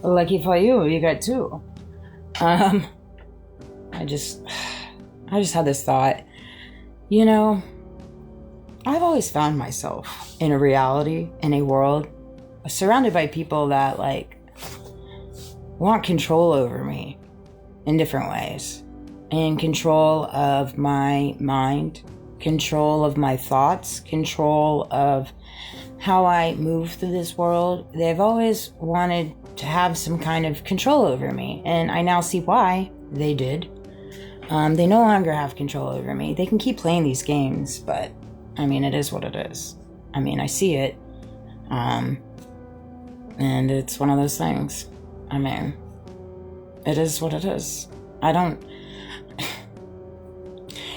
Lucky for you, you got two. Um, I just, I just had this thought. You know, I've always found myself in a reality, in a world, surrounded by people that want control over me in different ways, and control of my mind, control of my thoughts, control of how I move through this world. They've always wanted to have some kind of control over me, and I now see why they did. They no longer have control over me. They can keep playing these games, but I mean, it is what it is. I mean, I see it, and it's one of those things. I mean, it is what it is.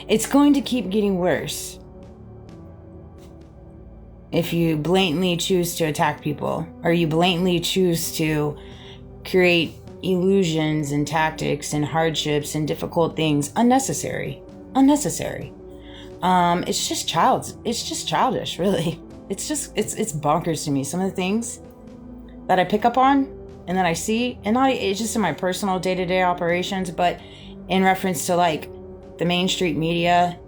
It's going to keep getting worse if you blatantly choose to attack people, or you blatantly choose to create illusions and tactics and hardships and difficult things unnecessary. It's just childish, really. It's bonkers to me, some of the things that I pick up on and that I see, and it's just in my personal day-to-day operations, but in reference to the mainstream media,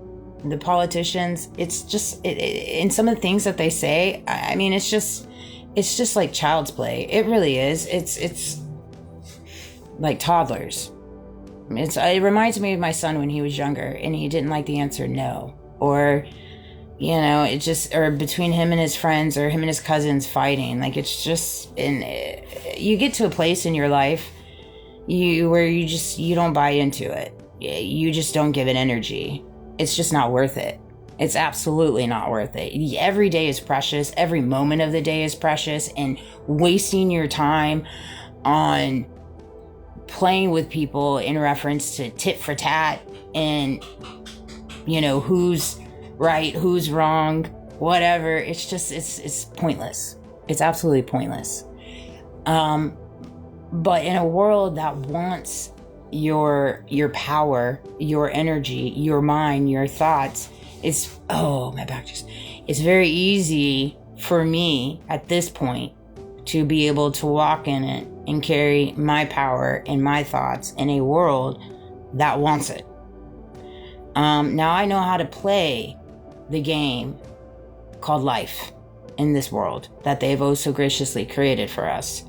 the politicians, it's just in some of the things that they say. I mean, it's just like child's play. It really is. It's like toddlers. It reminds me of my son when he was younger and he didn't like the answer no, or or between him and his friends or him and his cousins fighting. It's just, and you get to a place in your life where you don't buy into it. You just don't give it energy. It's just not worth it. It's absolutely not worth it. Every day is precious. Every moment of the day is precious, and wasting your time on playing with people in reference to tit for tat and, who's right, who's wrong, whatever. It's pointless. It's absolutely pointless. But in a world that wants your power, your energy, your mind, your thoughts, it's very easy for me at this point to be able to walk in it and carry my power and my thoughts in a world that wants it. Now I know how to play the game called life in this world that they've oh so graciously created for us,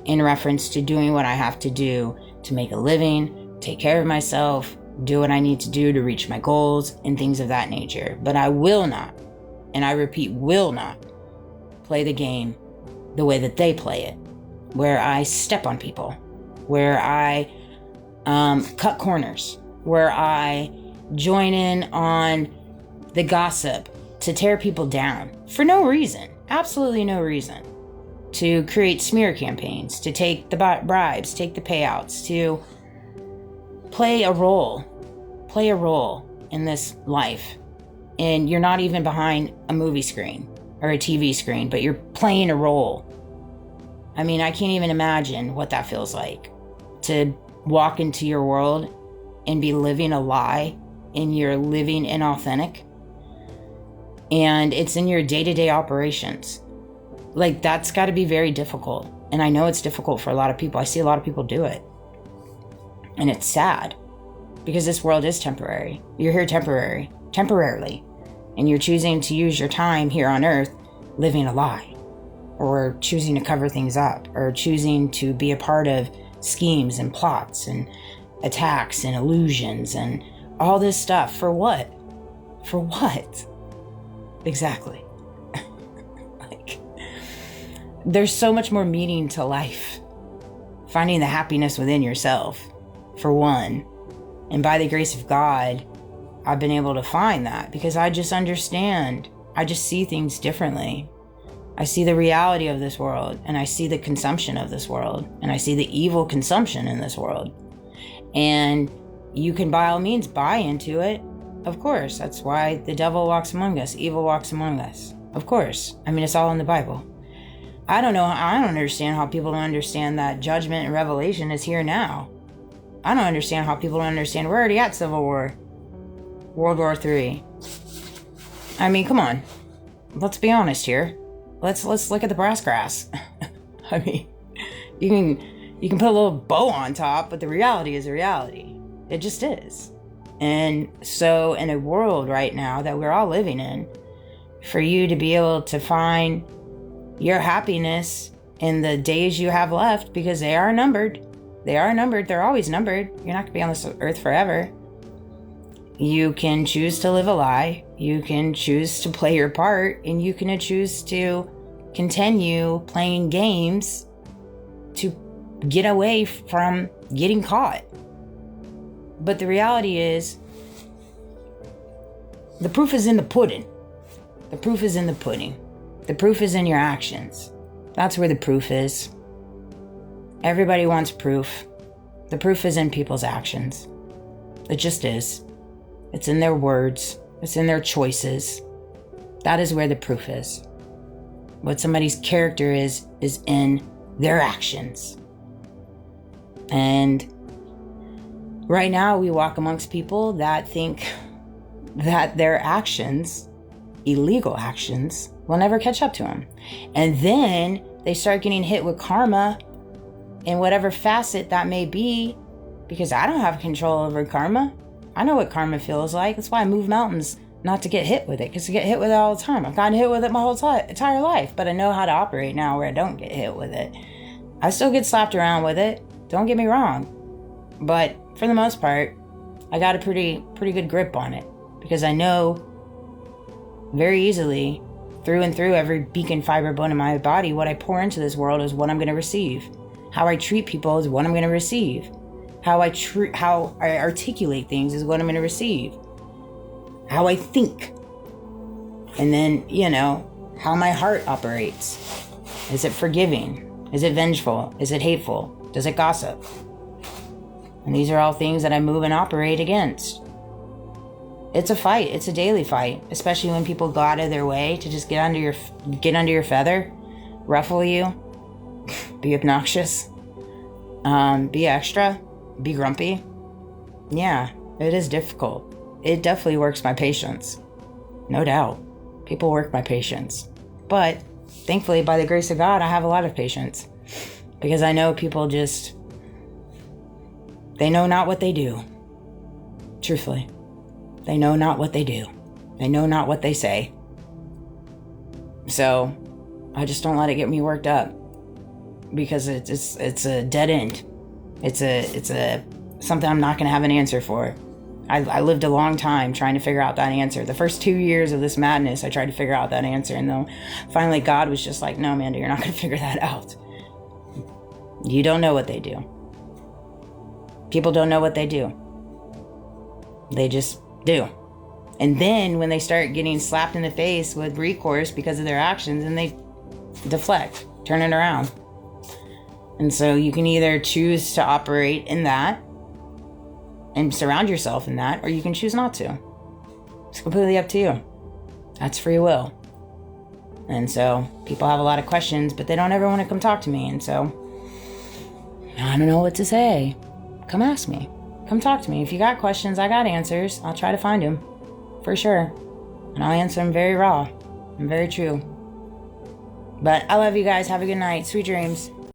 in reference to doing what I have to do to make a living, take care of myself, do what I need to do to reach my goals and things of that nature. But I will not, and I repeat, will not play the game the way that they play it, where I step on people, where I cut corners, where I join in on the gossip to tear people down for no reason, absolutely no reason, to create smear campaigns, to take the bribes, take the payouts, to play a role in this life. And you're not even behind a movie screen or a TV screen, but you're playing a role. I mean, I can't even imagine what that feels like, to walk into your world and be living a lie, and you're living inauthentic, and it's in your day-to-day operations. That's got to be very difficult. And I know it's difficult for a lot of people. I see a lot of people do it. And it's sad, because this world is temporary. You're here temporarily. And you're choosing to use your time here on earth living a lie, or choosing to cover things up, or choosing to be a part of schemes and plots and attacks and illusions and all this stuff. For what? For what? Exactly. There's so much more meaning to life. Finding the happiness within yourself, for one. And by the grace of God, I've been able to find that, because I just understand. I just see things differently. I see the reality of this world, and I see the consumption of this world, and I see the evil consumption in this world. And you can by all means buy into it. Of course, that's why the devil walks among us, evil walks among us. Of course. I mean, it's all in the Bible. I don't understand how people don't understand that judgment and revelation is here now. I don't understand how people don't understand we're already at Civil War. World War III. I mean, come on. Let's be honest here. Let's look at the brass grass. I mean, you You can put a little bow on top, but the reality is a reality. It just is. And so in a world right now that we're all living in, for you to be able to find your happiness in the days you have left, because they are numbered. They are numbered. They're always numbered. You're not going to be on this earth forever. You can choose to live a lie. You can choose to play your part, and you can choose to continue playing games to get away from getting caught. But the reality is, the proof is in the pudding. The proof is in the pudding. The proof is in your actions. That's where the proof is. Everybody wants proof. The proof is in people's actions. It just is. It's in their words. It's in their choices. That is where the proof is. What somebody's character is in their actions. And right now we walk amongst people that think that their actions, illegal actions, will never catch up to them. And then they start getting hit with karma in whatever facet that may be, because I don't have control over karma. I know what karma feels like. That's why I move mountains, not to get hit with it, because I get hit with it all the time. I've gotten hit with it my whole entire life, but I know how to operate now where I don't get hit with it. I still get slapped around with it, don't get me wrong, but for the most part, I got a pretty good grip on it, because I know very easily, through and through every beacon fiber bone in my body, what I pour into this world is what I'm going to receive. How I treat people is what I'm going to receive. How I articulate things is what I'm going to receive. How I think. And then, how my heart operates. Is it forgiving? Is it vengeful? Is it hateful? Does it gossip? And these are all things that I move and operate against. It's a fight. It's a daily fight, especially when people go out of their way to just get under your feather, ruffle you, be obnoxious, be extra, be grumpy. Yeah, it is difficult. It definitely works my patience. No doubt. People work my patience. But thankfully, by the grace of God, I have a lot of patience, because I know people they know not what they do. Truthfully. They know not what they do. They know not what they say. So I just don't let it get me worked up, because it's a dead end. It's a something I'm not going to have an answer for. I lived a long time trying to figure out that answer. The first 2 years of this madness, I tried to figure out that answer, and then finally God was just like, "No, Amanda, you're not going to figure that out. You don't know what they do. People don't know what they do. They just do." And then when they start getting slapped in the face with recourse because of their actions, and they deflect, turn it around. And so you can either choose to operate in that and surround yourself in that, or you can choose not to. It's completely up to you. That's free will. And so people have a lot of questions, but they don't ever want to come talk to me. And so I don't know what to say. Come ask me. Come talk to me. If you got questions, I got answers. I'll try to find them, for sure. And I'll answer them very raw and very true. But I love you guys. Have a good night. Sweet dreams.